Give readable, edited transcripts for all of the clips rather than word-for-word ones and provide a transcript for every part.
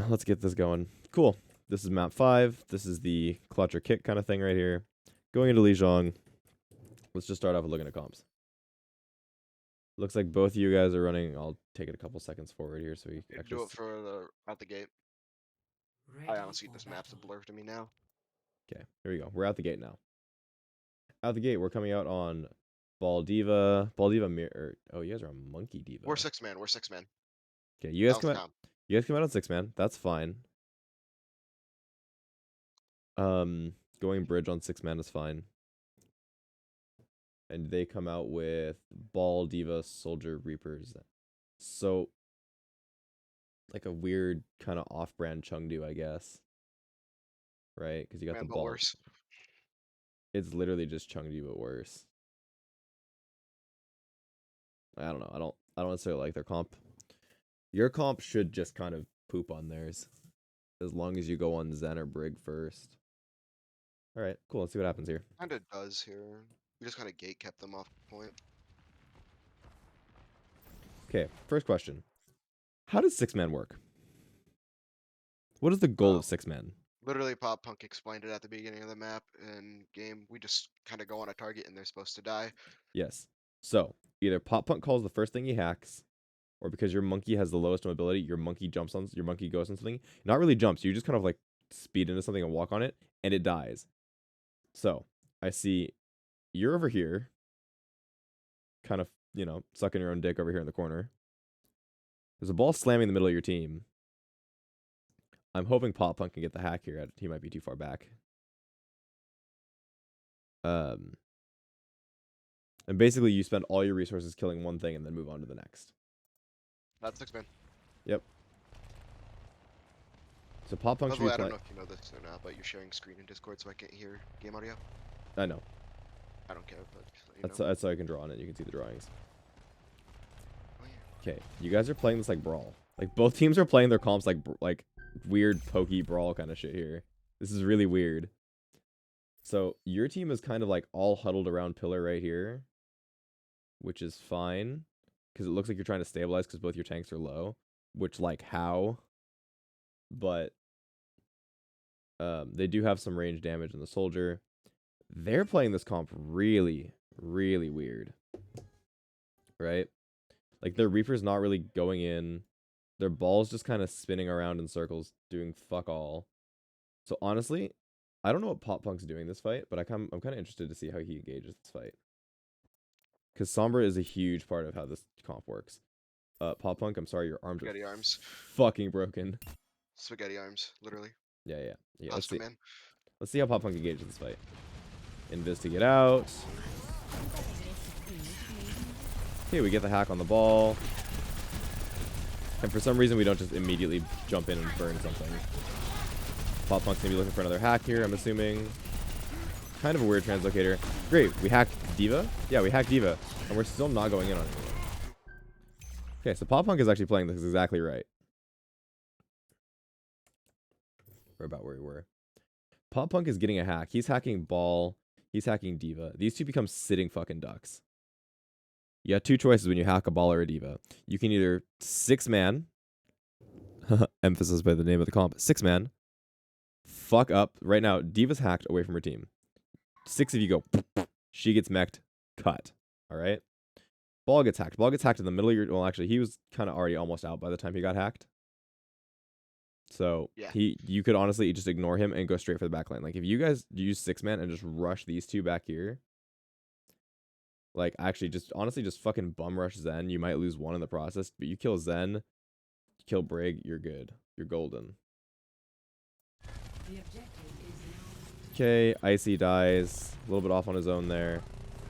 then. Let's get this going. Cool. This is map 5. This is the clutch or kick kind of thing right here. Going into Lijiang. Let's just start off with looking at comps. Looks like both of you guys are running. I'll take it a couple seconds forward here so we You actually do it for the out the gate. I honestly, this map's a blur to me now. Okay, here we go. We're out the gate now. Out the gate, we're coming out on Ball Diva. Ball Diva mirror. Oh, you guys are on Monkey Diva. We're 6-man. We're 6-man. Okay, you guys come out. You guys come out on 6-man. That's fine. Going bridge on 6-man is fine. And they come out with Ball Diva Soldier Reapers. So like a weird kind of off-brand Chengdu, I guess. Right? Because you got the ball. Worse. It's literally just Chengdu but worse. I don't know. I don't necessarily like their comp. Your comp should just kind of poop on theirs. As long as you go on Zen or Brig first. Alright, cool. Let's see what happens here. Kinda does here. We just kinda gate kept them off point. Okay, first question. How does 6-man work? What is the goal of 6-man? Literally, Pop Punk explained it at the beginning of the map and game. We just kind of go on a target and they're supposed to die. Yes. So, either Pop Punk calls the first thing he hacks, or because your monkey has the lowest mobility, your monkey goes on something. Not really jumps, you just kind of like speed into something and walk on it, and it dies. So, I see you're over here, kind of, you know, sucking your own dick over here in the corner. There's a ball slamming in the middle of your team. I'm hoping Pop Punk can get the hack here. He might be too far back. And basically you spend all your resources killing one thing and then move on to the next. That's 6-man. Yep. So Pop Punk's I don't know if you know this or not, but you're sharing screen in Discord, so I can't hear game audio. I know. I don't care, but that's how I can draw on it. You can see the drawings. Oh, yeah. Okay, you guys are playing this like brawl. Like both teams are playing their comps like weird pokey brawl kind of shit here. This is really weird. So your team is kind of like all huddled around pillar right here, which is fine because it looks like you're trying to stabilize because both your tanks are low, which like how? But they do have some range damage in the soldier. They're playing this comp really, really weird. Right? Like their Reaper's not really going in. Their ball's just kind of spinning around in circles, doing fuck all. So honestly, I don't know what Pop Punk's doing this fight, but I'm kind of interested to see how he engages this fight. Because Sombra is a huge part of how this comp works. Pop Punk, I'm sorry, your arms Spaghetti are arms. Fucking broken. Spaghetti arms, literally. Yeah. Let's see. Let's see how Pop Punk engages this fight. Invis to get out. Okay, we get the hack on the ball. And for some reason, we don't just immediately jump in and burn something. Pop Punk's gonna be looking for another hack here, I'm assuming. Kind of a weird translocator. Great, we hacked Diva? Yeah, we hacked Diva. And we're still not going in on anyone. Okay, so Pop Punk is actually playing this exactly right. We're about where we were. Pop Punk is getting a hack. He's hacking Ball. He's hacking Diva. These two become sitting fucking ducks. You have two choices when you hack a Ball or a Diva. You can either 6-man, emphasis by the name of the comp, 6-man, fuck up. Right now, Diva's hacked away from her team. 6 of you go, she gets mech'd, cut. All right? Ball gets hacked. Ball gets hacked in the middle of your... Well, actually, he was kind of already almost out by the time he got hacked. So, yeah. You could honestly just ignore him and go straight for the back line. Like, if you guys use 6-man and just rush these two back here, like, actually, honestly, just fucking bum rush Zen. You might lose one in the process, but you kill Zen, you kill Brig, you're good. You're golden. Okay, Icy dies. A little bit off on his own there.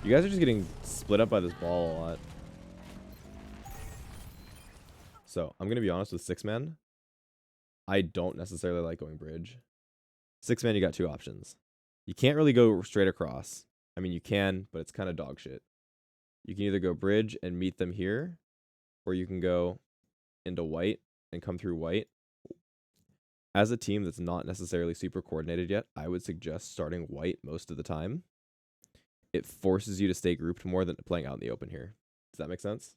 You guys are just getting split up by this ball a lot. So, I'm going to be honest with 6-man. I don't necessarily like going bridge. 6-man, you got two options. You can't really go straight across. I mean, you can, but it's kind of dog shit. You can either go bridge and meet them here, or you can go into white and come through white. As a team that's not necessarily super coordinated yet, I would suggest starting white most of the time. It forces you to stay grouped more than playing out in the open here. Does that make sense?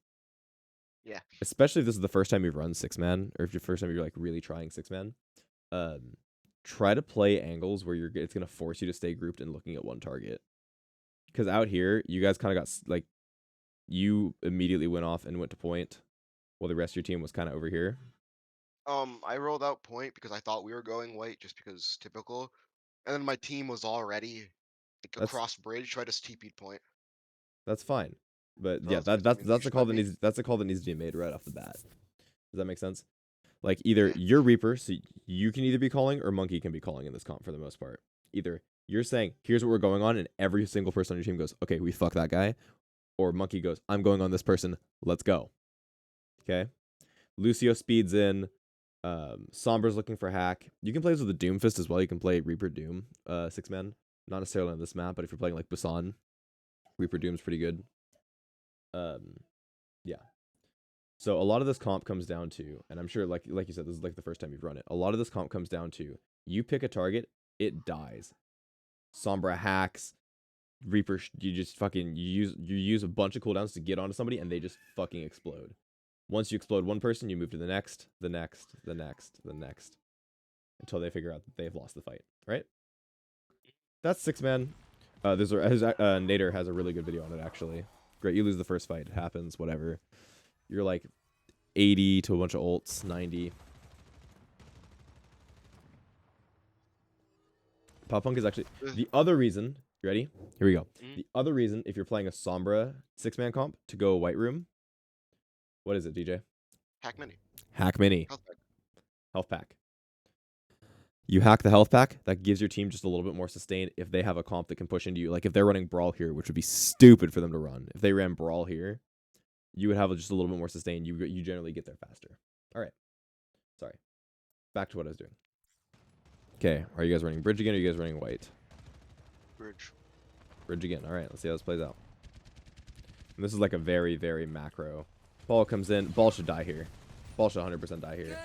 Yeah. especially if this is the first time you've run 6-man, or if your first time you're like really trying 6-man, try to play angles where it's gonna force you to stay grouped and looking at one target. Because out here, you guys kind of got like, you immediately went off and went to point, while the rest of your team was kind of over here. I rolled out point because I thought we were going white, just because typical, and then my team was already like That's across bridge, so I just TP'd point. that's fine. But So yeah, that was good to me. You that's the should call let that me. needs to be made right off the bat. Does that make sense? Like either Yeah. you're Reaper, so you can either be calling, or Monkey can be calling in this comp for the most part. Either you're saying, here's what we're going on, and every single person on your team goes, okay, we fuck that guy. Or Monkey goes, I'm going on this person, let's go. Okay? Lucio speeds in. Sombra's looking for hack. You can play this with the Doomfist as well. You can play Reaper Doom, 6-man. Not necessarily on this map, but if you're playing like Busan, Reaper Doom's pretty good. Yeah. So a lot of this comp comes down to, and I'm sure like you said, this is like the first time you've run it. A lot of this comp comes down to, you pick a target, it dies. Sombra hacks, Reaper, you just fucking you use a bunch of cooldowns to get onto somebody, and they just fucking explode. Once you explode one person, you move to the next, the next, the next, the next, until they figure out that they've lost the fight. Right? That's 6-man. Nader has a really good video on it actually. Great, you lose the first fight, it happens, whatever. You're like 80 to a bunch of ults, 90. Pop Punk is actually the other reason. You ready? Here we go. The other reason, if you're playing a Sombra 6-man comp, to go White Room. What is it, DJ? Hack mini. Hack mini. Health pack. Health pack. You hack the health pack, that gives your team just a little bit more sustain if they have a comp that can push into you. Like if they're running Brawl here, which would be stupid for them to run. If they ran Brawl here, you would have just a little bit more sustain. You generally get there faster. All right. Sorry. Back to what I was doing. Okay. Are you guys running Bridge again, or are you guys running White? Bridge. Bridge again. All right. Let's see how this plays out. And this is like a very, very macro. Ball comes in. Ball should die here. Ball should 100% die here.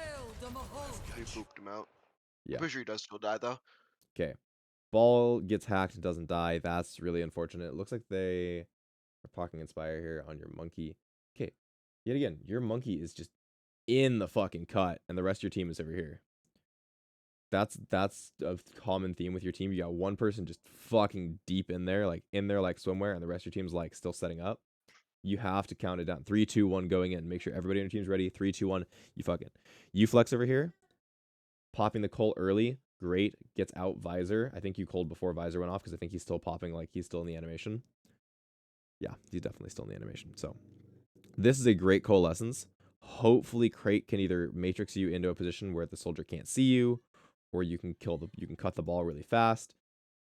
We booped him out. Yeah. I'm pretty sure he does still die though. Okay. Ball gets hacked and doesn't die. That's really unfortunate. It looks like they are pocking Inspire here on your Monkey. Okay. Yet again, your Monkey is just in the fucking cut, and the rest of your team is over here. That's a common theme with your team. You got one person just fucking deep in there like swimwear, and the rest of your team's like still setting up. You have to count it down. 3, 2, 1, going in. Make sure everybody on your team's ready. 3, 2, 1. You fucking. You flex over here. Popping the Colt early. Great. Gets out Visor. I think you cold before Visor went off, because I think he's still popping, like he's still in the animation. Yeah, he's definitely still in the animation. So this is a great coalescence. Hopefully Crate can either matrix you into a position where the soldier can't see you, or you can cut the ball really fast.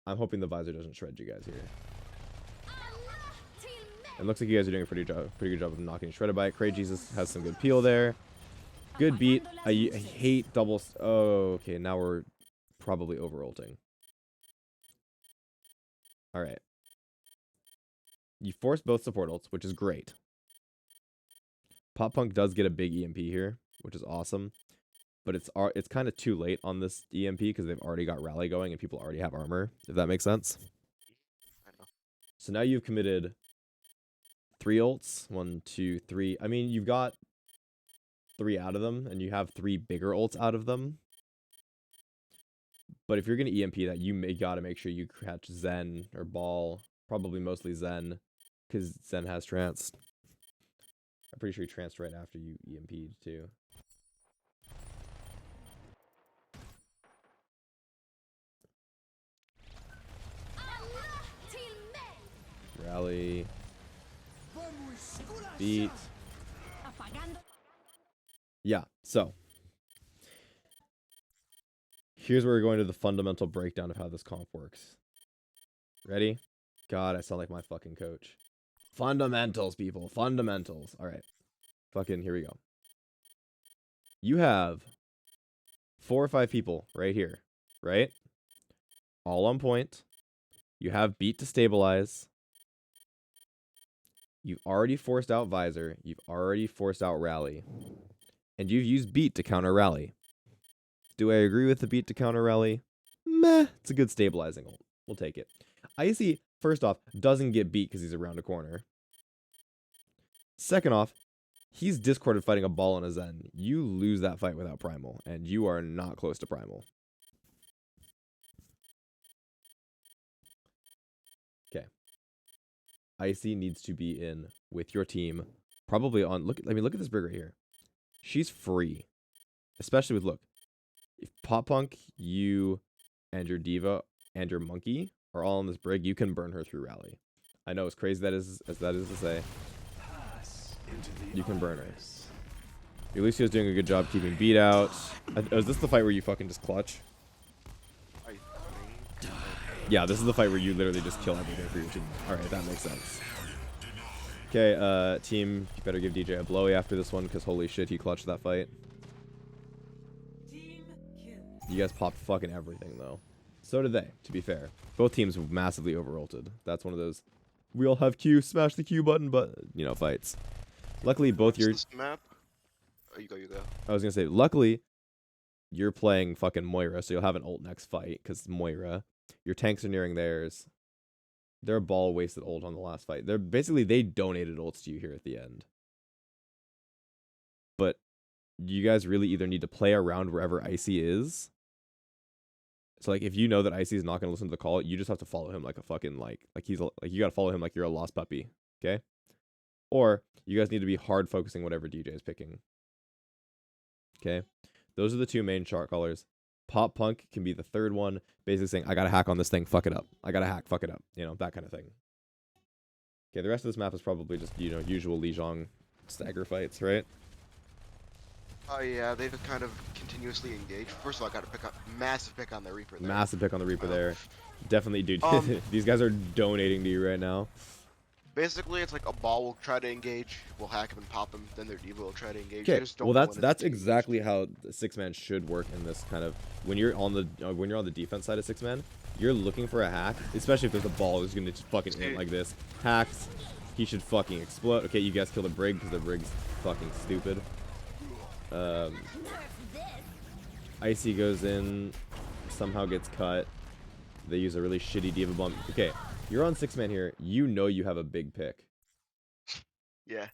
I'm hoping the Visor doesn't shred you guys here. It looks like you guys are doing a pretty good job of not getting shredded by it. Cray Jesus has some good peel there. Good beat. I hate doubles. Oh, okay. Now we're probably over ulting. All right. You force both support ults, which is great. Pop Punk does get a big EMP here, which is awesome. But it's kind of too late on this EMP, because they've already got rally going and people already have armor, if that makes sense. I know. So now you've committed 3 ults. 1, 2, 3. I mean, you've got 3 out of them, and you have 3 bigger ults out of them. But if you're going to EMP that, you gotta make sure you catch Zen or Ball. Probably mostly Zen, because Zen has trance. I'm pretty sure he tranced right after you EMP'd too. Rally. Beat. Yeah, so here's where we're going to the fundamental breakdown of how this comp works. Ready? God, I sound like my fucking coach. Fundamentals, people. Fundamentals. All right. Fucking here we go. You have 4 or 5 people right here, right? All on point. You have beat to stabilize. You've already forced out Visor. You've already forced out Rally. And you've used beat to counter Rally. Do I agree with the beat to counter Rally? Meh. It's a good stabilizing ult. We'll take it. Icy, first off, doesn't get beat because he's around a corner. Second off, He's discorded fighting a ball on a Zen. You lose that fight without Primal, and you are not close to Primal. Okay. Icy needs to be in with your team. Probably on look at this brig right here. She's free. Especially with if Pop Punk, you, and your Diva and your Monkey are all on this brig, you can burn her through rally. I know, as crazy as that is to say. You can burn her. Elucio's doing a good job keeping beat out. Is this the fight where you fucking just clutch? I think. Yeah, this is the fight where you literally just kill everything for your team. Alright, that makes sense. Okay, team, you better give DJ a blowy after this one, because holy shit, he clutched that fight. You guys popped fucking everything, though. So did they, to be fair. Both teams massively over-ulted. That's one of those, we all have Q, smash the Q button, but, you know, fights. Luckily, both your... This map? Oh, you go. I was gonna say, luckily, you're playing fucking Moira, so you'll have an ult next fight, because Moira. Your tanks are nearing theirs. Their ball wasted ult on the last fight. They donated ults to you here at the end. But you guys really either need to play around wherever Icy is. So like if you know that Icy is not gonna listen to the call, you just have to follow him like a fucking you gotta follow him like you're a lost puppy. Okay? Or you guys need to be hard focusing whatever DJ is picking. Okay? Those are the two main shot callers. Pop Punk can be the third one, basically saying, I gotta hack on this thing, fuck it up. I gotta hack, fuck it up. You know, that kind of thing. Okay, the rest of this map is probably just, you know, usual Lijiang stagger fights, right? Oh yeah, they just kind of continuously engage. First of all, I got to massive pick on the Reaper there. Massive pick on the Reaper there. Definitely, dude. These guys are donating to you right now. Basically, it's like a ball will try to engage, we'll hack him and pop him, then their Diva will try to engage. Okay, well that's exactly how the 6-man should work in this kind of when you're on the defense side of 6-man, you're looking for a hack, especially if there's a ball who's gonna just fucking hit like this. Hacks, he should fucking explode. Okay, you guys kill the brig because the brig's fucking stupid. Icy goes in, somehow gets cut. They use a really shitty Diva bomb. Okay, you're on 6-man here. You know you have a big pick. Yeah.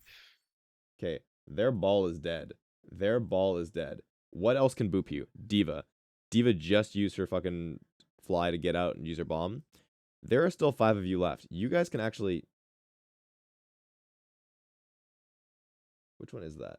Okay, their ball is dead. Their ball is dead. What else can boop you? Diva. Diva just used her fucking fly to get out and use her bomb. There are still 5 of you left. You guys can actually... Which one is that?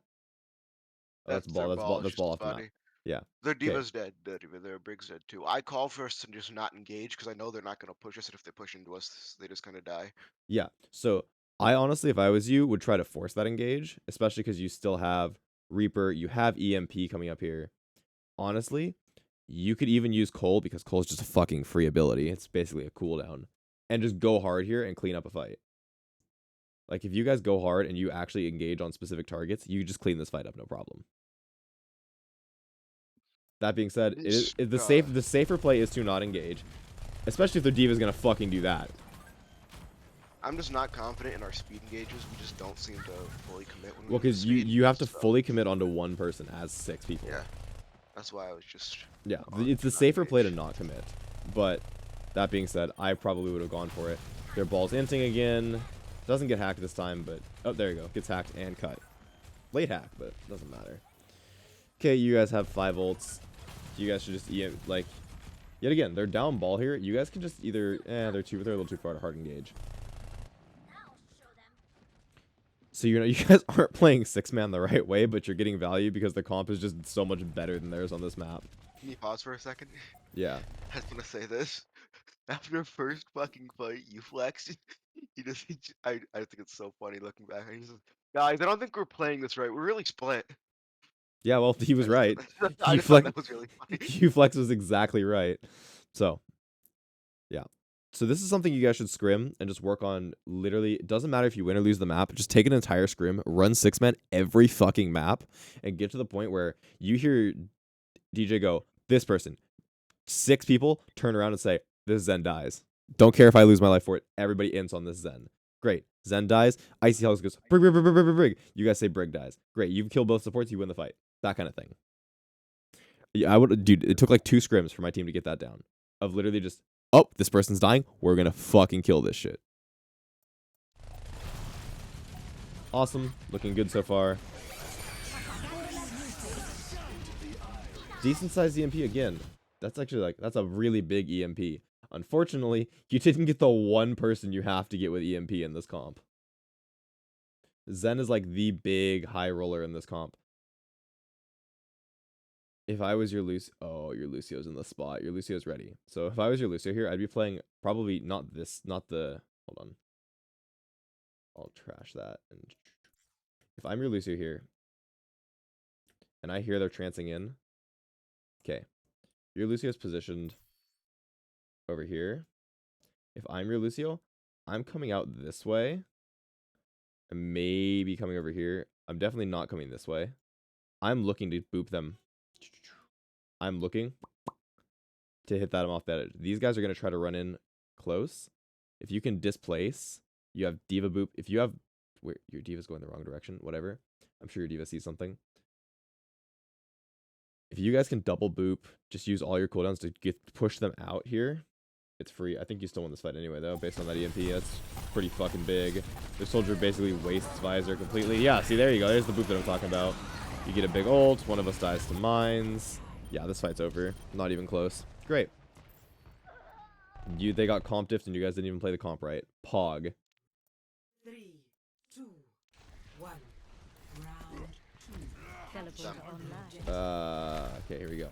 Oh, that's ball. That's ball off the map. Yeah. Their Diva's dead. Their brig's dead too. I call for us to just not engage because I know they're not going to push us, and if they push into us, they just kind of die. Yeah. So I honestly, if I was you, would try to force that engage, especially because you still have Reaper, you have EMP coming up here. Honestly, you could even use Cole because Cole's just a fucking free ability. It's basically a cooldown. And just go hard here and clean up a fight. Like, if you guys go hard and you actually engage on specific targets, you just clean this fight up, no problem. That being said, the safer play is to not engage. Especially if their Diva's gonna fucking do that. I'm just not confident in our speed engages. We just don't seem to fully commit when we well, because you have to fully commit onto one person as 6 people. Yeah. That's why I was just... Yeah, it's the safer play to not commit. But, that being said, I probably would have gone for it. Their ball's inting again. Doesn't get hacked this time, but... Oh, there you go. Gets hacked and cut. Late hack, but doesn't matter. Okay, you guys have 5 ults. You guys should just... Like, yet again, they're down ball here. You guys can just either... they're a little too far to hard engage. So, you know, you guys aren't playing 6-man the right way, but you're getting value because the comp is just so much better than theirs on this map. Can you pause for a second? Yeah. I just want to say this. After first fucking fight, you flexed. I think it's so funny looking back. Guys, I don't think we're playing this right. We're really split. Yeah, well, he was right. I just thought that was really funny. Q-Flex was exactly right. So, yeah. So this is something you guys should scrim and just work on. Literally, it doesn't matter if you win or lose the map. Just take an entire scrim, run 6-man every fucking map, and get to the point where you hear DJ go, this person. 6 people turn around and say, this Zen dies. Don't care if I lose my life for it. Everybody ints on this Zen. Great. Zen dies. Icy Helix goes, brig, brig, brig, brig, brig, brig. You guys say brig dies. Great. You kill both supports, you win the fight. That kind of thing. Yeah, dude, it took like 2 scrims for my team to get that down. Of literally just, oh, this person's dying. We're gonna fucking kill this shit. Awesome. Looking good so far. Decent sized EMP again. That's actually like, that's a really big EMP. Unfortunately, you didn't get the one person you have to get with EMP in this comp. Zen is like the big high roller in this comp. If I was your Lucio, oh, your Lucio's in the spot. Your Lucio's ready. So if I was your Lucio here, I'd be playing probably not this, not the, hold on. I'll trash that. And if I'm your Lucio here, and I hear they're trancing in, okay, your Lucio's positioned over here. If I'm your Lucio, I'm coming out this way. And maybe coming over here. I'm definitely not coming this way. I'm looking to boop them. I'm looking to hit that off that edge. These guys are going to try to run in close. If you can displace, you have Diva boop. If you have, where your Diva's going the wrong direction, whatever. I'm sure your Diva sees something. If you guys can double boop, just use all your cooldowns to push them out here. It's free. I think you still won this fight anyway, though, based on that EMP. That's pretty fucking big. The soldier basically wastes Visor completely. Yeah, see, there you go. There's the boop that I'm talking about. You get a big ult. One of us dies to mines. Yeah, this fight's over. Not even close. Great. They got comp diffed, and you guys didn't even play the comp right. Pog. 3, 2, 1. Round 2. Teleporter online. Okay, here we go.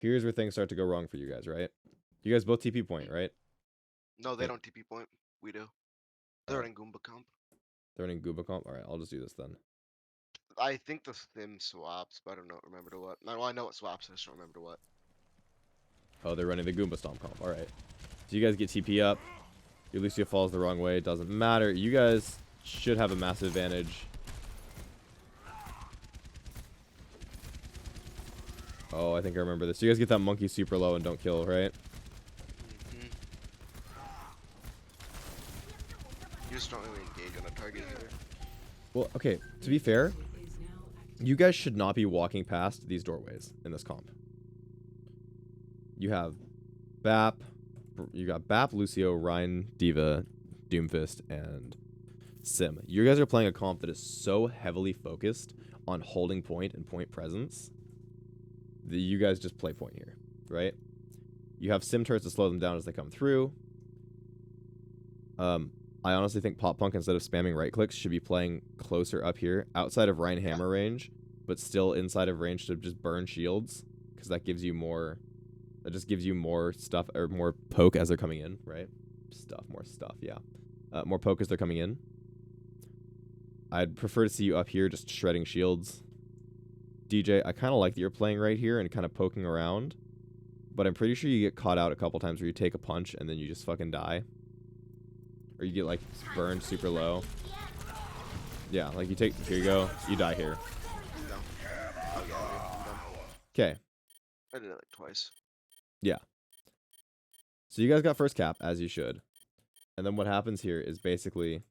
Here's where things start to go wrong for you guys, right? You guys both TP point, right? No, they Okay. don't TP point. We do. They're in Goomba comp. They're running Gooba comp? Alright, I'll just do this then. I think the sim swaps, but I don't know. Remember to what? No, I know it swaps. I just don't remember to what. Oh, they're running the Goomba Stomp comp. Alright. So you guys get TP up. Your Lucio falls the wrong way. It doesn't matter. You guys should have a massive advantage. Oh, I think I remember this. You guys get that monkey super low and don't kill, right? Mm-hmm. You just don't really engage on a target either. Well, okay. To be fair, you guys should not be walking past these doorways in this comp. You have Bap. You got Bap, Lucio, Ryan, Diva, Doomfist, and Sim. You guys are playing a comp that is so heavily focused on holding point and point presence that you guys just play point here, right? You have Sim turrets to slow them down as they come through. I honestly think Pop Punk, instead of spamming right clicks, should be playing closer up here, outside of Ryan Hammer range, but still inside of range to just burn shields, because that gives you more. That just gives you more stuff, or more poke as they're coming in, right? More stuff, yeah. More poke as they're coming in. I'd prefer to see you up here just shredding shields. DJ, I kind of like that you're playing right here and kind of poking around, but I'm pretty sure you get caught out a couple times where you take a punch and then you just fucking die. Or you get, like, burned super low. Yeah, like you take, here you go, you die here. No. Oh, yeah, I'm done. Okay. I did it like twice. Yeah. So you guys got first cap, as you should. And then what happens here is basically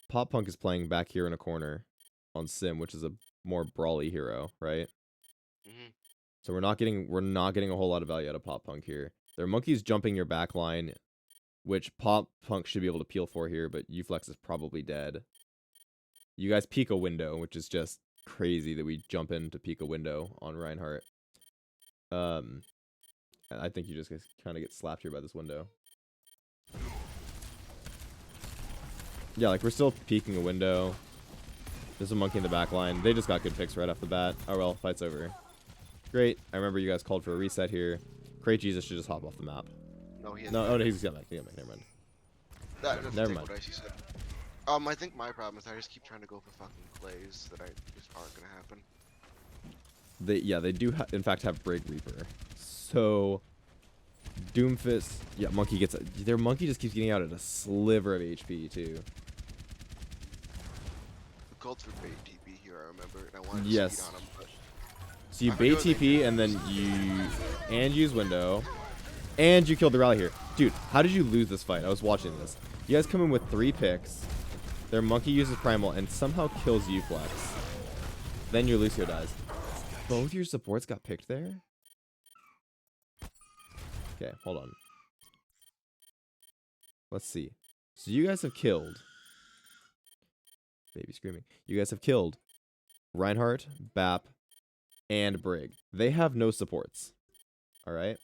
Pop Punk is playing back here in a corner on Sim, which is a more brawly hero, right? Mm-hmm. So we're not getting a whole lot of value out of Pop Punk here. There are monkeys jumping your back line, which Pop Punk should be able to peel for here, but Uflex is probably dead. You guys peek a window, which is just crazy that we jump in to peek a window on Reinhardt. And I think you just kind of get slapped here by this window. Yeah, like we're still peeking a window. There's a monkey in the back line. They just got good picks right off the bat. Oh well, fight's over. Great. I remember you guys called for a reset here. Crate Jesus should just hop off the map. No, he No, oh no, he's got back. Never mind. Never mind. What I said. I think my problem is I just keep trying to go for fucking plays that just aren't gonna happen. They do in fact have Brig Reaper. So Doomfist, yeah, monkey gets their monkey just keeps getting out at a sliver of HP too. The called for bait TP here, I remember, and I wanted to Yes. speed on him, but So you I bait know they TP and then use window, and you killed the rally here, dude. How did you lose this fight? I was watching this. You guys come in with 3 picks. Their monkey uses primal and somehow kills Uflex. Then your Lucio dies. Both your supports got picked there? Okay, hold on. Let's see. So you guys have killed. Baby screaming. You guys have killed Reinhardt, Bap, and Brig. They have no supports. Alright?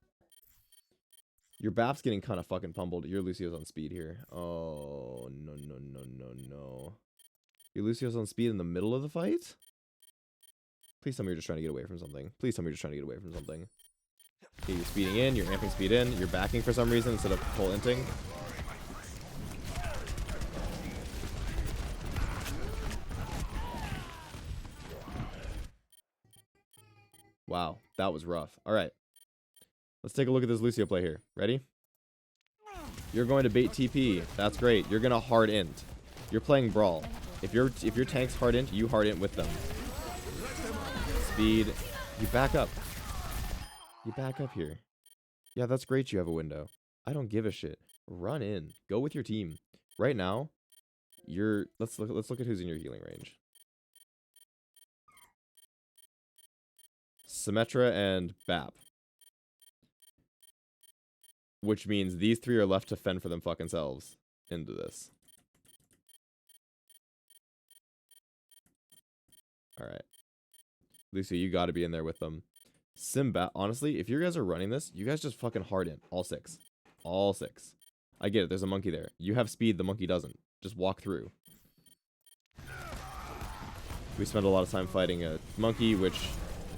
Your Bap's getting kind of fucking pummeled. Your Lucio's on speed here. Oh, no, no, no, no, no. Your Lucio's on speed in the middle of the fight? Please tell me you're just trying to get away from something. Please tell me you're just trying to get away from something. Okay, you're speeding in, you're amping speed in, you're backing for some reason instead of full inting. Wow, that was rough. Alright. Let's take a look at this Lucio play here. Ready? You're going to bait TP. That's great. You're gonna hard int. You're playing Brawl. If your tank's hard int, you hard int with them. Speed. You back up. You back up here. Yeah, that's great you have a window. I don't give a shit. Run in. Go with your team. Right now, let's look at who's in your healing range. Symmetra and Bap. Which means these three are left to fend for them fucking selves into this. Alright. Lucio, you gotta be in there with them. Bap, honestly, if you guys are running this, you guys just fucking hard in. All six. All six. I get it, there's a monkey there. You have speed, the monkey doesn't. Just walk through. We spend a lot of time fighting a monkey, which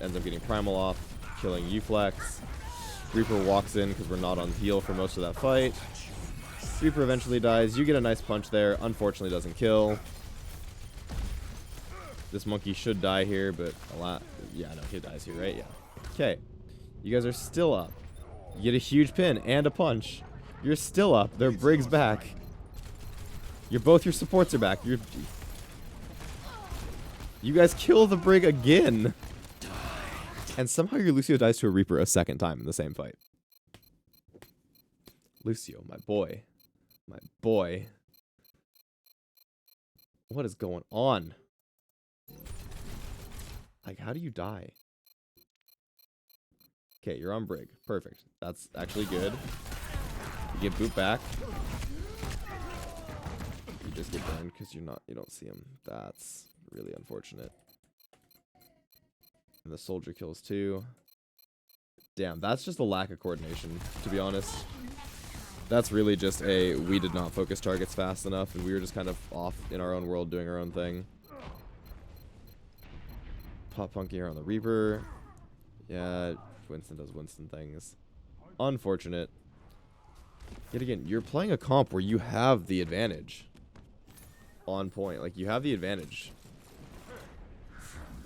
ends up getting primal off, killing Uflex. Reaper walks in because we're not on heal for most of that fight. Reaper eventually dies. You get a nice punch there. Unfortunately doesn't kill. This monkey should die here, but a lot... Yeah, no, he dies here, right? Yeah. Okay. You guys are still up. You get a huge pin and a punch. You're still up. Their Brig's back. Both your supports are back. You guys kill the Brig again. And somehow your Lucio dies to a Reaper a second time in the same fight. Lucio, my boy. My boy. What is going on? Like, how do you die? Okay, you're on Brig. Perfect. That's actually good. You get boot back. You just get burned because you don't see him. That's really unfortunate. And the soldier kills too. Damn, that's just a lack of coordination, to be honest. That's really just we did not focus targets fast enough, and we were just kind of off in our own world doing our own thing. Pop Punky here on the Reaper. Yeah, Winston does Winston things. Unfortunate. Yet again, you're playing a comp where you have the advantage. On point. Like, you have the advantage.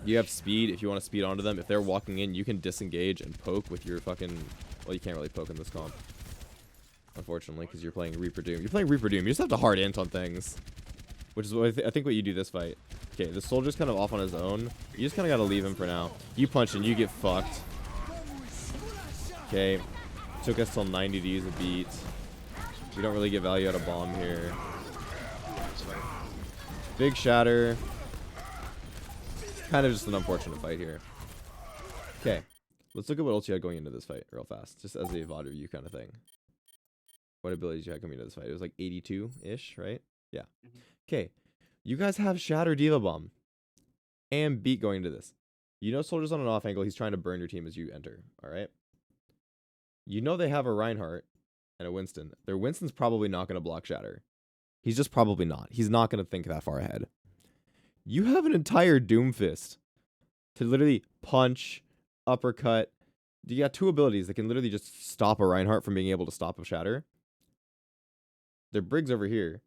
You have speed if you want to speed onto them. If they're walking in, you can disengage and poke with your fucking... Well, you can't really poke in this comp. Unfortunately, because you're playing Reaper Doom. You're playing Reaper Doom. You just have to hard int on things. Which is what I think what you do this fight. Okay, the soldier's kind of off on his own. You just kind of got to leave him for now. You punch and you get fucked. Okay. Took us till 90 to use a beat. We don't really get value out of bomb here. Big shatter. Kind of just an unfortunate fight here. Okay. Let's look at what else you had going into this fight real fast. Just as a VOD review kind of thing. What abilities you had coming into this fight? It was like 82-ish, right? Yeah. Okay. You guys have Shatter Diva Bomb. And Beat going into this. You know Soldier's on an off angle. He's trying to burn your team as you enter. Alright? You know they have a Reinhardt and a Winston. Their Winston's probably not going to block Shatter. He's just probably not. He's not going to think that far ahead. You have an entire Doomfist to literally punch, uppercut. You got two abilities that can literally just stop a Reinhardt from being able to stop a Shatter. Their Brig's over here.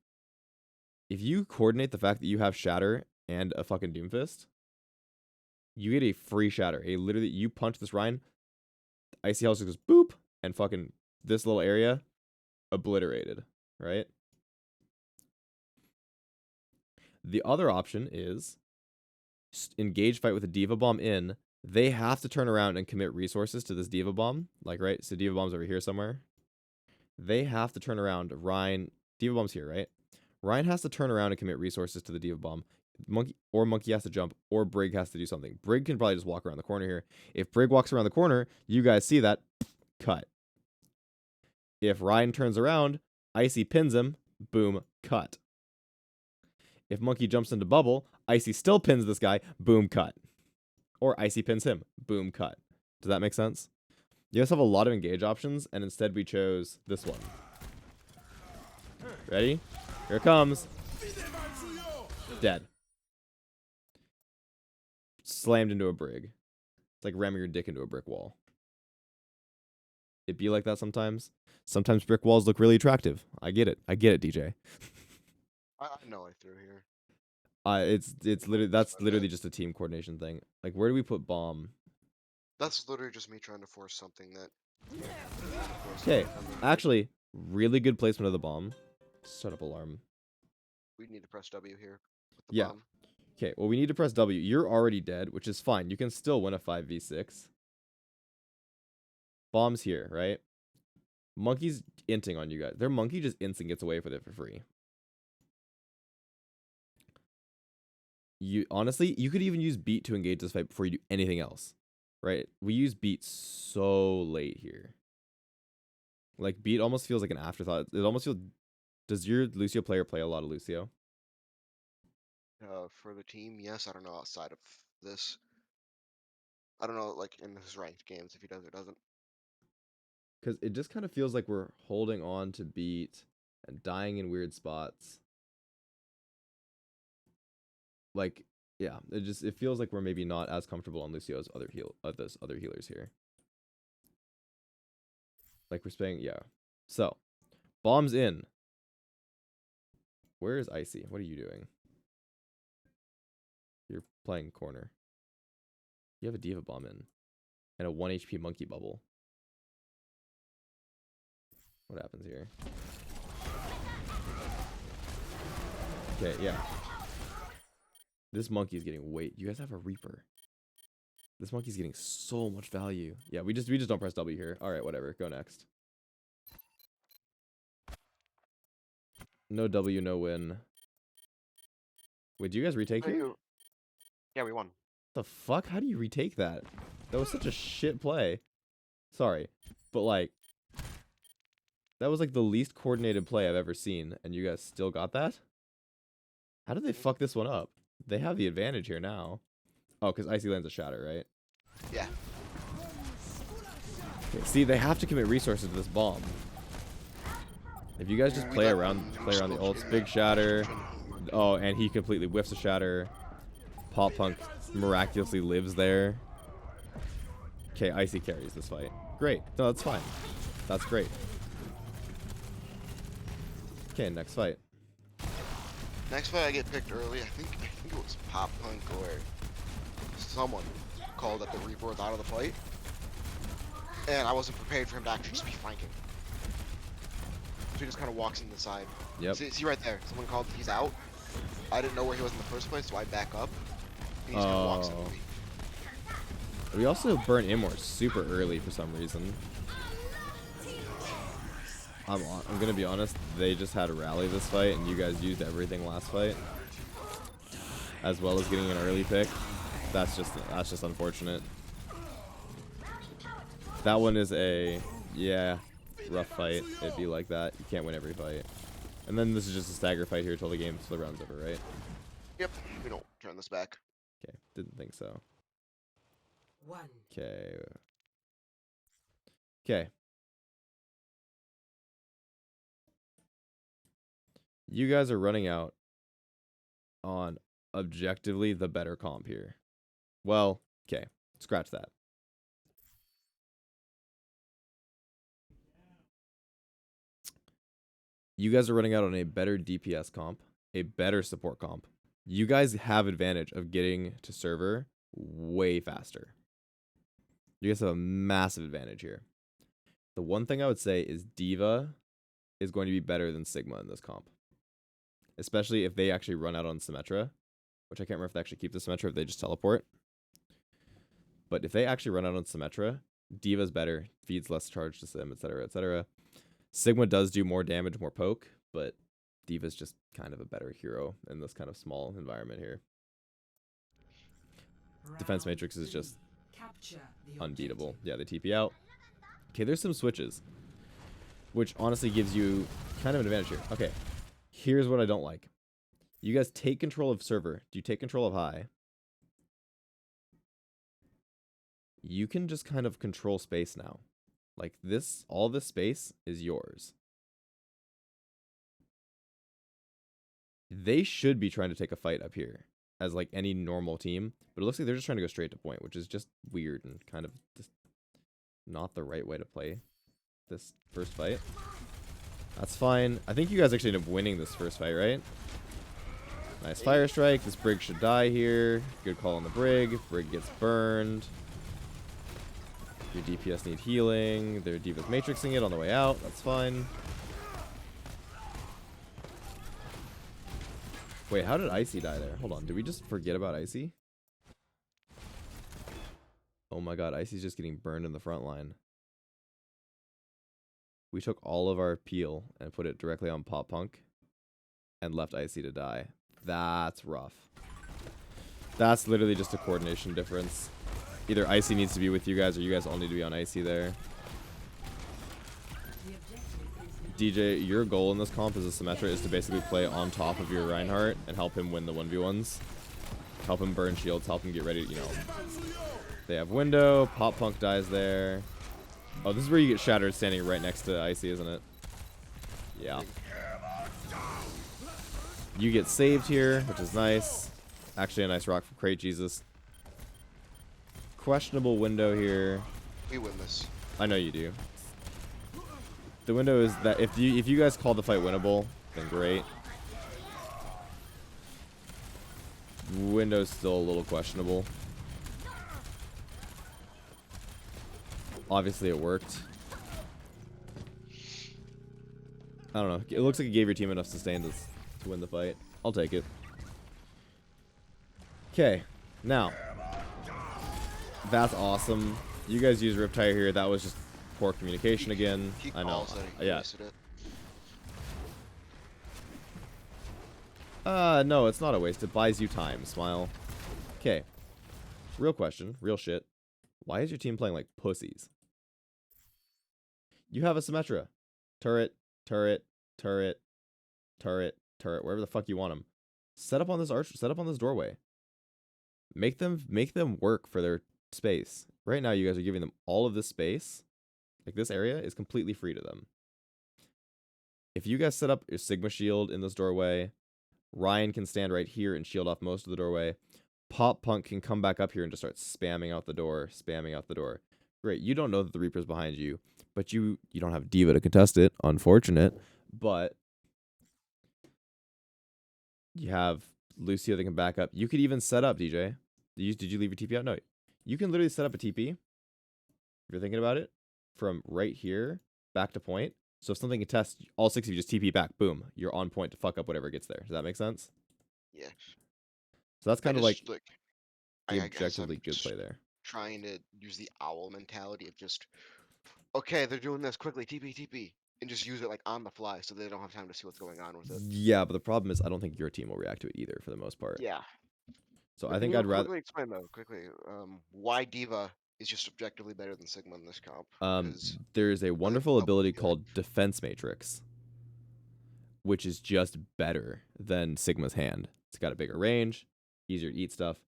If you coordinate the fact that you have Shatter and a fucking Doomfist, you get a free Shatter. Literally, you punch this Rein, Icy House goes boop, and fucking this little area obliterated, right? The other option is engage fight with a Diva Bomb in. They have to turn around and commit resources to this Diva Bomb. Like, right? So Diva Bomb's over here somewhere. They have to turn around. Ryan, Diva Bomb's here, right? Ryan has to turn around and commit resources to the Diva Bomb. Monkey has to jump, or Brig has to do something. Brig can probably just walk around the corner here. If Brig walks around the corner, you guys see that. Cut. If Ryan turns around, Icy pins him. boom, cut. If Monkey jumps into bubble, Icy still pins this guy, boom, cut. Or Icy pins him, boom, cut. Does that make sense? You guys have a lot of engage options, and instead we chose this one. Ready? Here it comes. Dead. Slammed into a brig. It's like ramming your dick into a brick wall. It be like that sometimes. Sometimes brick walls look really attractive. I get it. I get it, DJ. I know I threw here. It's literally that's literally just a team coordination thing. Like, where do we put bomb? That's literally just me trying to force something that. Okay, actually, really good placement of the bomb. Shut up, alarm. We need to press W here. With the Yeah. bomb. Okay, well, we need to press W. You're already dead, which is fine. You can still win a 5v6. Bomb's here, right? Monkey's inting on you guys. Their monkey just ints and gets away with it for free. You honestly, you could even use beat to engage this fight before you do anything else, right? We use beat so late here. Like, beat almost feels like an afterthought. It almost feels. Does your Lucio player play a lot of Lucio? For the team, yes. I don't know outside of this. I don't know, like in his ranked games, if he does or doesn't. Because it just kind of feels like we're holding on to beat and dying in weird spots. Like, yeah, it feels like we're maybe not as comfortable on Lucio as those other healers here. Like we're spaying, yeah. So, bombs in. Where is Icy? What are you doing? You're playing corner. You have a Diva bomb in. And a 1 HP monkey bubble. What happens here? Okay, yeah. This monkey's getting weight. You guys have a Reaper. This monkey's getting so much value. Yeah, we just don't press W here. All right, whatever. Go next. No W, no win. Wait, do you guys retake here? Yeah, we won. The fuck? How do you retake that? That was such a shit play. Sorry, but like, that was like the least coordinated play I've ever seen, and you guys still got that? How did they fuck this one up? They have the advantage here now. Oh, because Icy lands a shatter, right? Yeah. Okay, see, they have to commit resources to this bomb. If you guys just play around the ults, big shatter. Oh, and he completely whiffs a shatter. Pop Punk miraculously lives there. Okay, Icy carries this fight. Great. No, that's fine. That's great. Okay, next fight. Next fight I get picked early. I think it was Pop Punk or someone called that the Reaper was out of the fight. And I wasn't prepared for him to actually just be flanking. So he just kind of walks in the side. Yep. See right there. Someone called he's out. I didn't know where he was in the first place, so I back up. And he just kind of walks into me. We also burn Immort super early for some reason. I'm gonna be honest, they just had a rally this fight, and you guys used everything last fight, as well as getting an early pick. That's just unfortunate. That one is a rough fight. It'd be like that. You can't win every fight. And then this is just a stagger fight here till the round's over, right? Yep. We don't turn this back. Okay, didn't think so. 1. Okay. Okay. You guys are running out on objectively the better comp here. Well, okay. Scratch that. You guys are running out on a better DPS comp, a better support comp. You guys have advantage of getting to server way faster. You guys have a massive advantage here. The one thing I would say is Diva is going to be better than Sigma in this comp. Especially if they actually run out on Symmetra, which I can't remember if they actually keep the Symmetra, if they just teleport. But if they actually run out on Symmetra, Diva's better, feeds less charge to Sim, etc., etc. Sigma does do more damage, more poke, but Diva's just kind of a better hero in this kind of small environment here. Defense Matrix is just unbeatable. Yeah, they TP out. Okay, there's some switches, which honestly gives you kind of an advantage here. Okay, Here's what I don't like. You guys take control of server. Do you take control of high? You can just kind of control space now. Like this, all this space is yours. They should be trying to take a fight up here as like any normal team, but it looks like they're just trying to go straight to point, which is just weird and kind of just not the right way to play this first fight. That's fine. I think you guys actually end up winning this first fight, right? Nice fire strike. This Brig should die here. Good call on the Brig. Brig gets burned. Your DPS need healing. Their D.Va's matrixing it on the way out. That's fine. Wait, how did Icy die there? Hold on. Did we just forget about Icy? Oh my god, Icy's just getting burned in the front line. We took all of our peel and put it directly on Pop Punk and left Icy to die. That's rough. That's literally just a coordination difference. Either Icy needs to be with you guys or you guys all need to be on Icy there. DJ, your goal in this comp as a Symmetra is to basically play on top of your Reinhardt and help him win the 1v1s. Help him burn shields, help him get ready, you know. They have window, Pop Punk dies there. Oh, this is where you get shattered standing right next to Icy, isn't it? Yeah. You get saved here, which is nice. Actually, a nice rock from Crate Jesus. Questionable window here. We win this. I know you do. The window is that if you guys call the fight winnable, then great. Window's still a little questionable. Obviously it worked. I don't know. It looks like it gave your team enough sustain to win the fight. I'll take it. Okay, now. That's awesome. You guys use Riptire here. That was just poor communication again. I know. Yeah. No, it's not a waste. It buys you time, Smile. Okay. Real question. Real shit. Why is your team playing like pussies? You have a Symmetra. Turret, turret, turret, turret, turret. Wherever the fuck you want them. Set up on this arch. Set up on this doorway. Make them work for their space. Right now, you guys are giving them all of this space. Like, this area is completely free to them. If you guys set up your Sigma shield in this doorway, Ryan can stand right here and shield off most of the doorway. Pop Punk can come back up here and just start spamming out the door, spamming out the door. Great. You don't know that the Reaper's behind you, but you don't have D.Va to contest it. Unfortunate. But you have Lucio that can back up. You could even set up, DJ. Did you leave your TP out? No. You can literally set up a TP, if you're thinking about it, from right here back to point. So if something contests, all 6 of you just TP back. Boom. You're on point to fuck up whatever gets there. Does that make sense? Yeah. So that's kind of like the I guess objectively I'm good just play there. trying to use the owl mentality of just, okay, they're doing this quickly, TP, and just use it like on the fly so they don't have time to see what's going on with it. Yeah, but the problem is I don't think your team will react to it either for the most part. Yeah. So But I think can you I'd rather quickly explain though, why D.Va is just objectively better than Sigma in this comp. there's a wonderful ability feeling. called Defense Matrix, which is just better than Sigma's hand. It's got a bigger range, easier to eat stuff.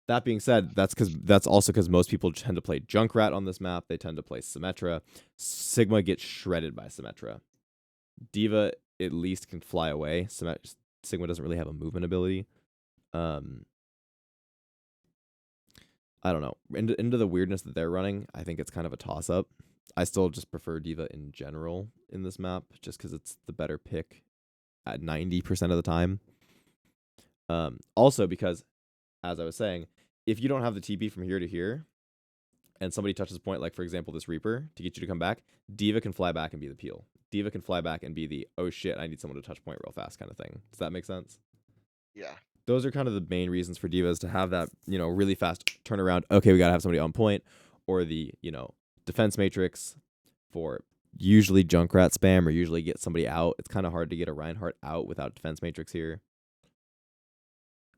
That being said, that's also because most people tend to play Junkrat on this map. They tend to play Symmetra. Sigma gets shredded by Symmetra. D.Va at least can fly away. Sigma doesn't really have a movement ability. I don't know. Into the weirdness that they're running, I think it's kind of a toss-up. I still just prefer D.Va in general in this map, just because it's the better pick at 90% of the time. Also because, as I was saying, if you don't have the TP from here to here, and somebody touches point, like for example this Reaper, to get you to come back, D.Va can fly back and be the peel. D.Va can fly back and be the, oh shit, I need someone to touch point real fast kind of thing. Does that make sense? Yeah. Those are kind of the main reasons for D.Vas to have that, really fast turnaround. Okay, we got to have somebody on point. Or the, defense matrix for usually Junkrat spam or usually get somebody out. It's kind of hard to get a Reinhardt out without defense matrix here.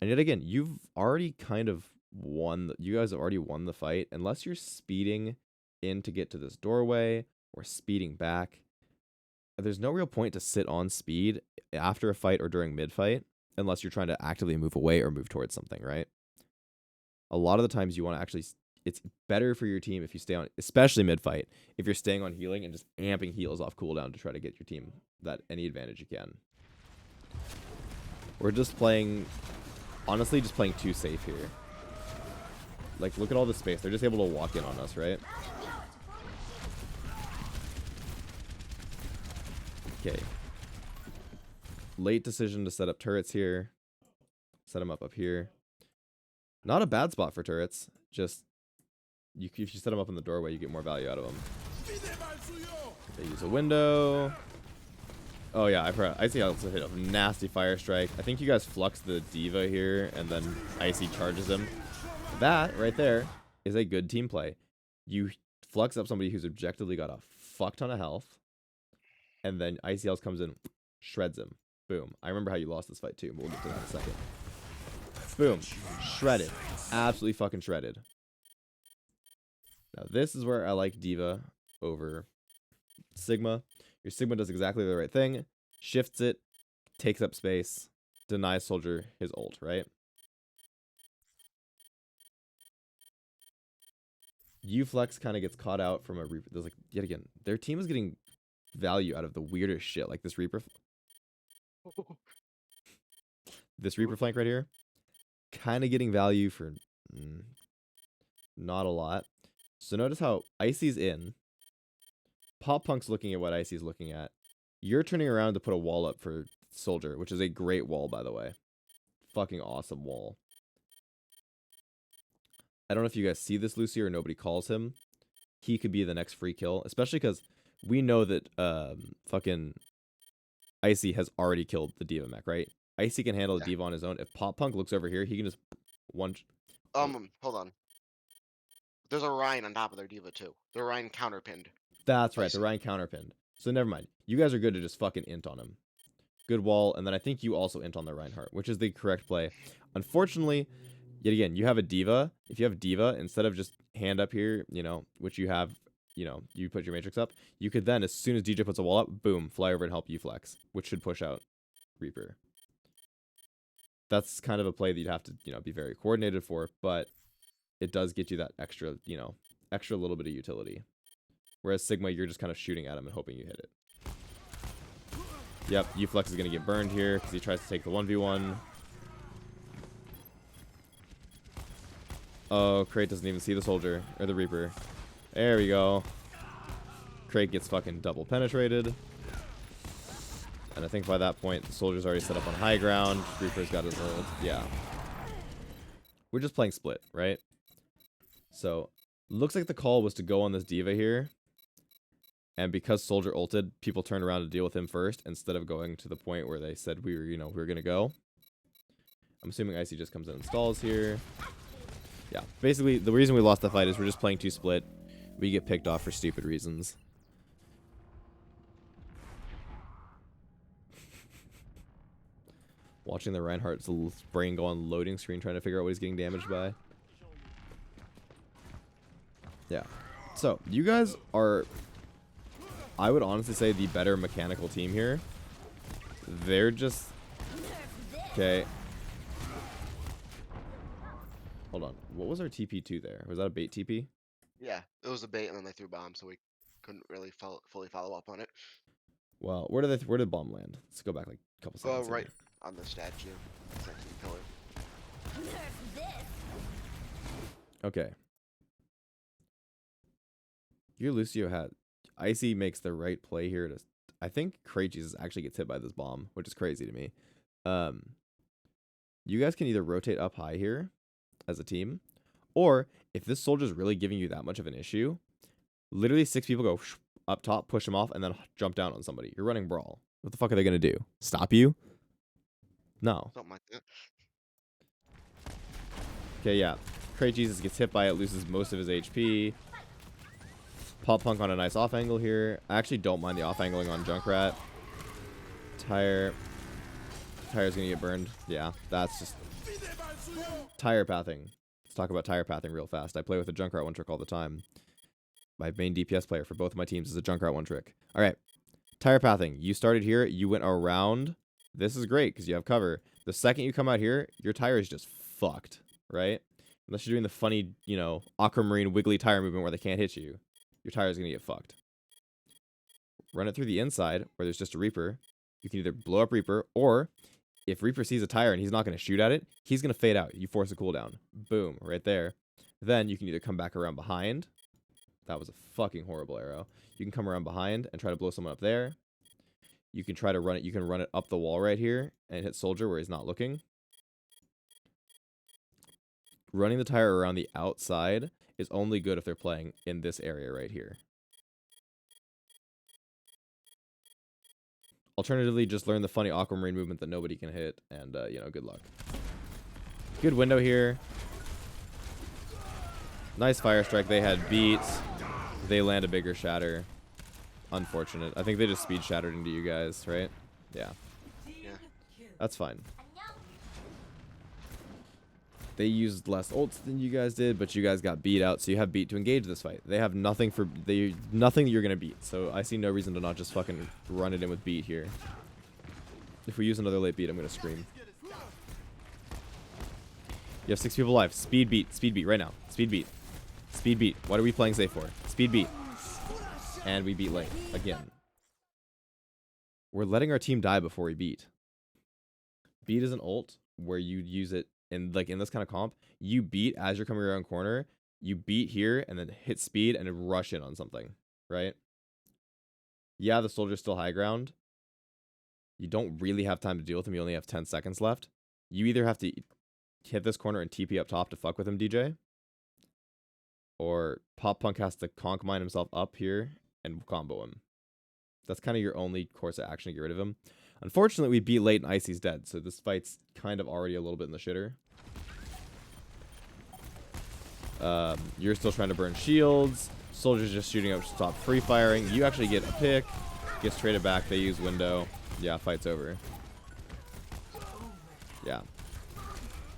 And yet again, you've already kind of won. You guys have already won the fight. Unless you're speeding in to get to this doorway or speeding back. there's no real point to sit on speed after a fight or during mid-fight unless you're trying to actively move away or move towards something, right? A lot of the times you want to actually, it's better for your team if you stay on, especially mid-fight, if you're staying on healing and just amping heals off cooldown to try to get your team that any advantage you can. We're just playing, honestly, just playing too safe here. Like, look at all the space. They're just able to walk in on us, right? Okay. Late decision to set up turrets here. Set them up here. Not a bad spot for turrets. Just, if you set them up in the doorway, you get more value out of them. They use a window. Oh yeah, Icy also hit a nasty fire strike. I think you guys flux the D.Va here, and then Icy charges him. That right there is a good team play. You flux up somebody who's objectively got a fuck ton of health, and then ICLs comes in, shreds him. Boom. I remember how you lost this fight too, but we'll get to that in a second. Boom. Shredded. Absolutely fucking shredded. Now this is where I like D.Va over Sigma. Your Sigma does exactly the right thing. Shifts it, takes up space, denies Soldier his ult, right? Uflex kind of gets caught out from a Reaper. There's like, yet again, their team is getting value out of the weirdest shit. Like this Reaper. This Reaper flank right here. Kind of getting value for not a lot. So notice how Icy's in. Pop Punk's looking at what Icy's looking at. You're turning around to put a wall up for Soldier, which is a great wall, by the way. Fucking awesome wall. I don't know if you guys see this Lucy or nobody calls him. He could be the next free kill, especially because we know that fucking Icy has already killed the D.Va mech, right? Icy can handle the D.Va on his own. If Pop Punk looks over here, he can just one. Hold on. There's a Ryan on top of their D.Va too. The Ryan counterpinned. That's right, the Ryan counterpinned. So never mind. You guys are good to just fucking int on him. Good wall, and then I think you also int on the Reinhardt, which is the correct play. Unfortunately, yet again, you have a D.Va. If you have D.Va, instead of just hand up here, you know, which you have, you know, you put your matrix up, you could then, as soon as DJ puts a wall up, boom, fly over and help you flex, which should push out Reaper. That's kind of a play that you'd have to, you know, be very coordinated for, but it does get you that extra, you know, extra little bit of utility. Whereas Sigma, you're just kind of shooting at him and hoping you hit it. Yep, Uflex is going to get burned here because he tries to take the 1v1. Oh, Crate doesn't even see the Soldier, or the Reaper. There we go. Crate gets fucking double penetrated. And I think by that point, the Soldier's already set up on high ground. Reaper's got his ult. Yeah. We're just playing split, right? So, looks like the call was to go on this D.Va here. And because Soldier ulted, people turned around to deal with him first instead of going to the point where they said we were going to go. I'm assuming Icy just comes in and stalls here. Yeah, basically, the reason we lost the fight is we're just playing too split. We get picked off for stupid reasons. Watching the Reinhardt's brain go on loading screen trying to figure out what he's getting damaged by. Yeah. So, you guys are, I would honestly say, the better mechanical team here. They're just... Okay. Hold on. What was our TP2 there? Was that a bait TP? Yeah, it was a bait, and then they threw bombs, so we couldn't really fully follow up on it. Well, where did bomb land? Let's go back like a couple seconds. Oh, right on the statue. It's next to the pillar. Okay. Your Lucio had... Icy makes the right play here to... I think Crate Jesus actually gets hit by this bomb, which is crazy to me. You guys can either rotate up high here as a team, or if this Soldier's really giving you that much of an issue, literally 6 people go up top, push him off, and then jump down on somebody. You're running Brawl. What the fuck are they going to do? Stop you? No. Something like that. Okay, yeah. Crate Jesus gets hit by it, loses most of his HP. Pop Punk on a nice off angle here. I actually don't mind the off angling on Junkrat. Tire's gonna get burned. Yeah, that's just tire pathing. Let's talk about tire pathing real fast. I play with a Junkrat one trick all the time. My main DPS player for both of my teams is a Junkrat one trick. All right, Tire pathing. You started here. You went around. This is great because you have cover. The second you come out here, your tire is just fucked, right? Unless you're doing the funny, you know, aquamarine wiggly tire movement where they can't hit you. Your tire is going to get fucked. Run it through the inside where there's just a Reaper. You can either blow up Reaper, or if Reaper sees a tire and he's not going to shoot at it, he's going to fade out. You force a cooldown. Boom, right there. Then you can either come back around behind. That was a fucking horrible arrow. You can come around behind and try to blow someone up there. You can try to run it. You can run it up the wall right here and hit Soldier where he's not looking. Running the tire around the outside is only good if they're playing in this area right here. Alternatively, just learn the funny aquamarine movement that nobody can hit, and, you know, good luck. Good window here. Nice fire strike. They had beats. They land a bigger shatter. Unfortunate. I think they just speed shattered into you guys, right? Yeah. Yeah. That's fine. They used less ults than you guys did, but you guys got beat out, so you have beat to engage this fight. They have nothing nothing that you're gonna beat, so I see no reason to not just fucking run it in with beat here. If we use another late beat, I'm gonna scream. You have 6 people alive. Speed beat right now. Speed beat. Speed beat. What are we playing safe for? Speed beat. And we beat late again. We're letting our team die before we beat. Beat is an ult where you use it in this kind of comp. You beat as you're coming around corner. You beat here and then hit speed and then rush in on something, right? Yeah, the soldier's still high ground. You don't really have time to deal with him. You only have 10 seconds left. You either have to hit this corner and TP up top to fuck with him, DJ. Or Pop Punk has to conk mine himself up here and combo him. That's kind of your only course of action to get rid of him. Unfortunately, we beat late and Icy's dead, so this fight's kind of already a little bit in the shitter. You're still trying to burn shields. Soldier's just shooting up to stop free firing. You actually get a pick. Gets traded back. They use window. Yeah, fight's over. Yeah.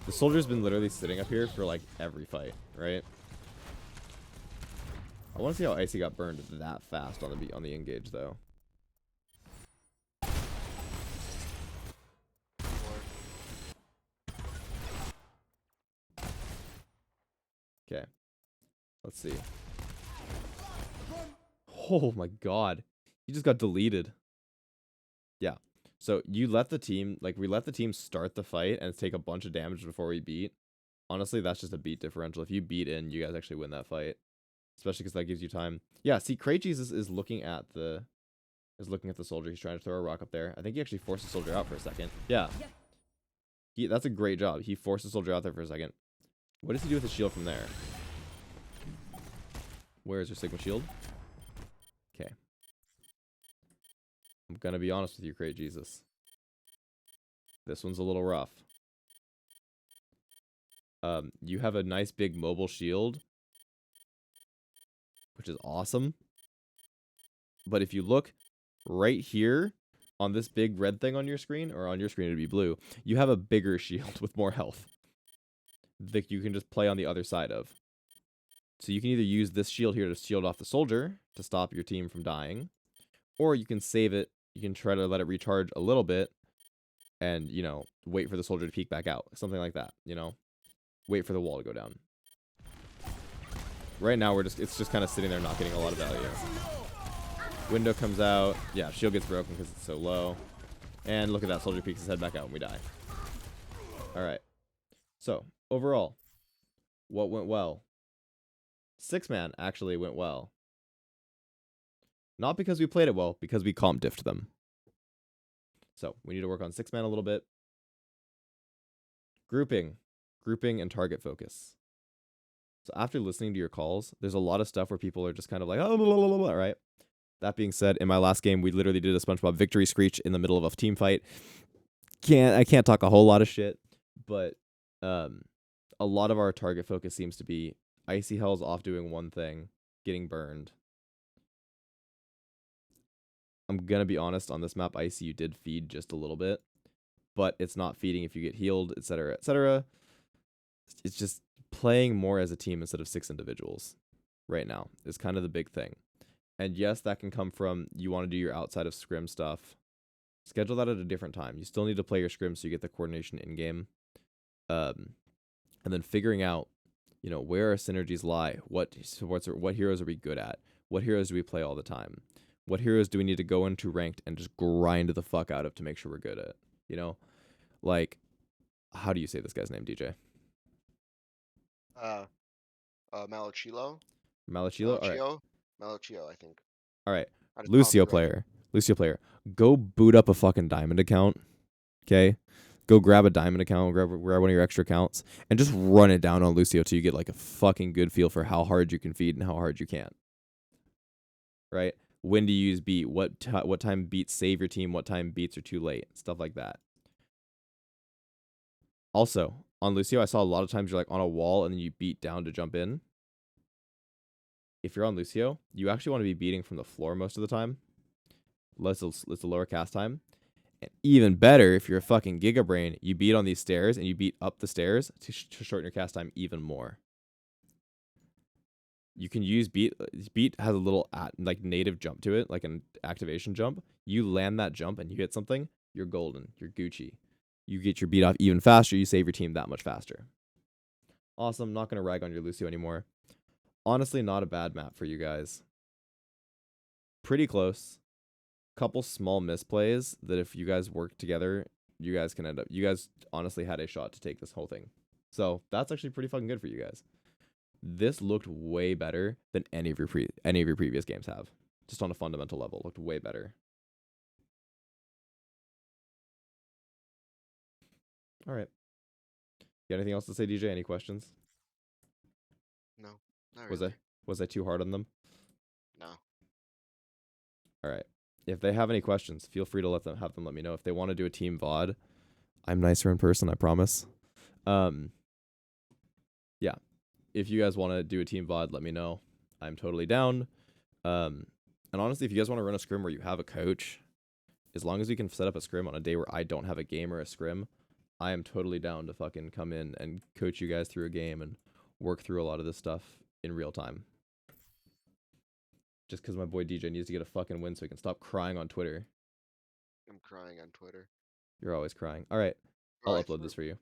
The soldier's been literally sitting up here for like every fight, right? I want to see how Icy got burned that fast on the engage though. Okay. Let's see. Oh my god. He just got deleted. Yeah. So you let the team, we let the team start the fight and take a bunch of damage before we beat. Honestly, that's just a beat differential. If you beat in, you guys actually win that fight. Especially because that gives you time. Yeah, see, Crate Jesus is looking at the soldier. He's trying to throw a rock up there. I think he actually forced the soldier out for a second. Yeah. That's a great job. He forced the soldier out there for a second. What does he do with the shield from there? Where is your Sigma shield? Okay. I'm gonna be honest with you, Crate Jesus. This one's a little rough. You have a nice big mobile shield, which is awesome. But if you look right here on this big red thing on your screen, or on your screen it'd be blue, you have a bigger shield with more health that you can just play on the other side of. So you can either use this shield here to shield off the soldier to stop your team from dying, or you can save it. You can try to let it recharge a little bit and, you know, wait for the soldier to peek back out. Something like that, you know? Wait for the wall to go down. Right now, it's just kind of sitting there not getting a lot of value. Window comes out. Yeah, shield gets broken because it's so low. And look at that, soldier peeks his head back out and we die. Alright. So, overall, what went well? 6-man actually went well. Not because we played it well, because we comp diffed them. So, we need to work on 6-man a little bit. Grouping and target focus. So after listening to your calls, there's a lot of stuff where people are just kind of like, oh, blah, blah, blah, blah, right? That being said, in my last game, we literally did a SpongeBob victory screech in the middle of a team fight. I can't talk a whole lot of shit, but a lot of our target focus seems to be Icy Hell's off doing one thing, getting burned. I'm going to be honest, on this map, Icy, you did feed just a little bit, but it's not feeding if you get healed, etc., etc. It's just playing more as a team instead of 6 individuals right now is kind of the big thing. And yes, that can come from you want to do your outside of scrim stuff. Schedule that at a different time. You still need to play your scrim so you get the coordination in game. And then figuring out, where our synergies lie. What heroes are we good at? What heroes do we play all the time? What heroes do we need to go into ranked and just grind the fuck out of to make sure we're good at? Like, how do you say this guy's name, DJ? Malachilo? Malachilo? All right. Malachio, I think. All right. I just Lucio pronounced it right. player. Go boot up a fucking diamond account. Okay? Go grab a diamond account, grab one of your extra accounts, and just run it down on Lucio till you get like a fucking good feel for how hard you can feed and how hard you can't. Right? When to use beat, what time beats save your team, what time beats are too late, stuff like that. Also, on Lucio, I saw a lot of times you're like on a wall and then you beat down to jump in. If you're on Lucio, you actually want to be beating from the floor most of the time. Let's a lower cast time. And even better, if you're a fucking Giga Brain, you beat on these stairs and you beat up the stairs to shorten your cast time even more. You can use beat. Beat has a little native jump to it, like an activation jump. You land that jump and you hit something, you're golden. You're Gucci. You get your beat off even faster. You save your team that much faster. Awesome. Not going to rag on your Lucio anymore. Honestly, not a bad map for you guys. Pretty close. Couple small misplays that if you guys work together, you guys can end up. You guys honestly had a shot to take this whole thing. So that's actually pretty fucking good for you guys. This looked way better than any of your previous games have. Just on a fundamental level, looked way better. All right. You got anything else to say, DJ? Any questions? No, not really. Was I too hard on them? No. All right. If they have any questions, feel free to let me know. If they want to do a team VOD, I'm nicer in person, I promise. Yeah. If you guys want to do a team VOD, let me know. I'm totally down. And honestly, if you guys want to run a scrim where you have a coach, as long as we can set up a scrim on a day where I don't have a game or a scrim, I am totally down to fucking come in and coach you guys through a game and work through a lot of this stuff in real time. Just because my boy DJ needs to get a fucking win so he can stop crying on Twitter. I'm crying on Twitter. You're always crying. All right. I'll upload this for you.